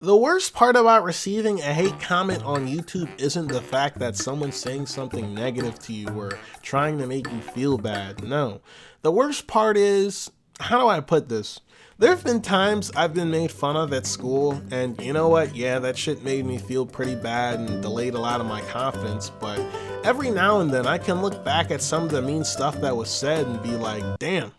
The worst part about receiving a hate comment on YouTube isn't the fact that someone's saying something negative to you or trying to make you feel bad. No. The worst part is, how do I put this? There have been times I've been made fun of at school, and you know what? Yeah, that shit made me feel pretty bad and delayed a lot of my confidence, but every now and then I can look back at some of the mean stuff that was said and be like, damn,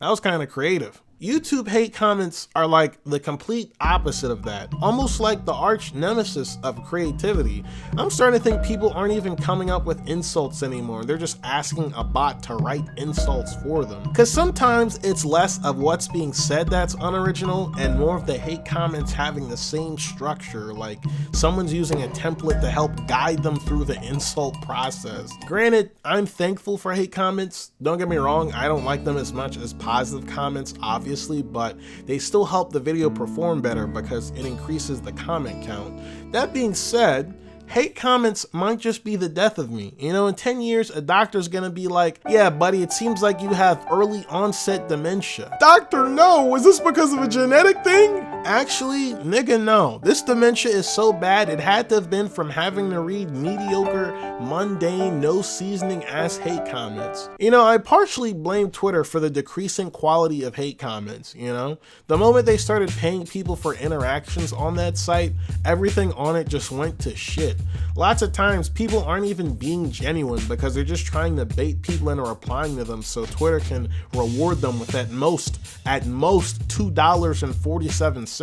that was kind of creative. YouTube hate comments are like the complete opposite of that, almost like the arch nemesis of creativity. I'm starting to think people aren't even coming up with insults anymore. They're just asking a bot to write insults for them. Because sometimes it's less of what's being said that's unoriginal and more of the hate comments having the same structure, like someone's using a template to help guide them through the insult process. Granted, I'm thankful for hate comments. Don't get me wrong, I don't like them as much as positive comments, obviously, but they still help the video perform better because it increases the comment count. That being said, hate comments might just be the death of me. You know, in 10 years, a doctor's gonna be like, yeah, buddy, it seems like you have early onset dementia. Doctor, no, was this because of a genetic thing? Actually, nigga, no. This dementia is so bad, it had to have been from having to read mediocre, mundane, no seasoning ass hate comments. You know, I partially blame Twitter for the decreasing quality of hate comments, you know? The moment they started paying people for interactions on that site, everything on it just went to shit. Lots of times, people aren't even being genuine because they're just trying to bait people into replying to them so Twitter can reward them with at most $2.47.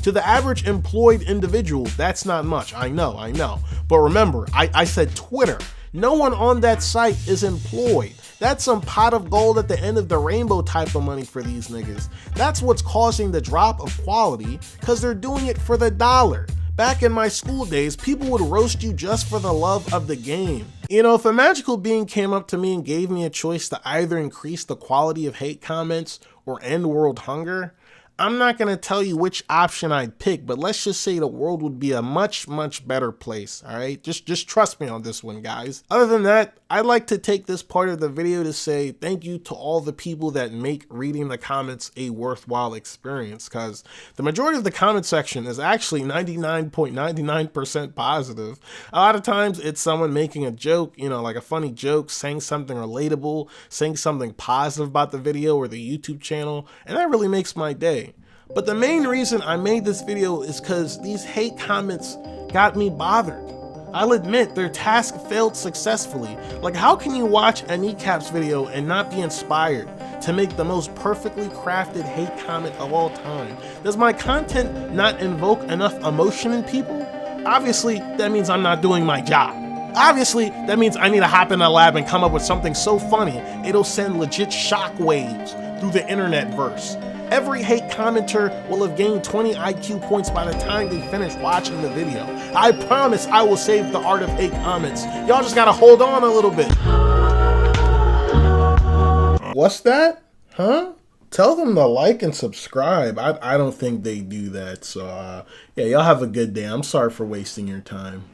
To the average employed individual, that's not much. I know. But remember, I said Twitter. No one on that site is employed. That's some pot of gold at the end of the rainbow type of money for these niggas. That's what's causing the drop of quality, because they're doing it for the dollar. Back in my school days, people would roast you just for the love of the game. You know, if a magical being came up to me and gave me a choice to either increase the quality of hate comments or end world hunger, I'm not going to tell you which option I'd pick, but let's just say the world would be a much, much better place, all right? Just trust me on this one, guys. Other than that, I'd like to take this part of the video to say thank you to all the people that make reading the comments a worthwhile experience, because the majority of the comment section is actually 99.99% positive. A lot of times it's someone making a joke, you know, like a funny joke, saying something relatable, saying something positive about the video or the YouTube channel, and that really makes my day. But the main reason I made this video is because these hate comments got me bothered. I'll admit their task failed successfully. Like, how can you watch a Kneecaps video and not be inspired to make the most perfectly crafted hate comment of all time? Does my content not invoke enough emotion in people? Obviously, that means I'm not doing my job. Obviously, that means I need to hop in a lab and come up with something so funny, it'll send legit shockwaves through the internet verse. Every hate commenter will have gained 20 IQ points by the time they finish watching the video. I promise I will save the art of hate comments. Y'all just gotta hold on a little bit. What's that? Huh? Tell them to like and subscribe. I don't think they do that. So, yeah, y'all have a good day. I'm sorry for wasting your time.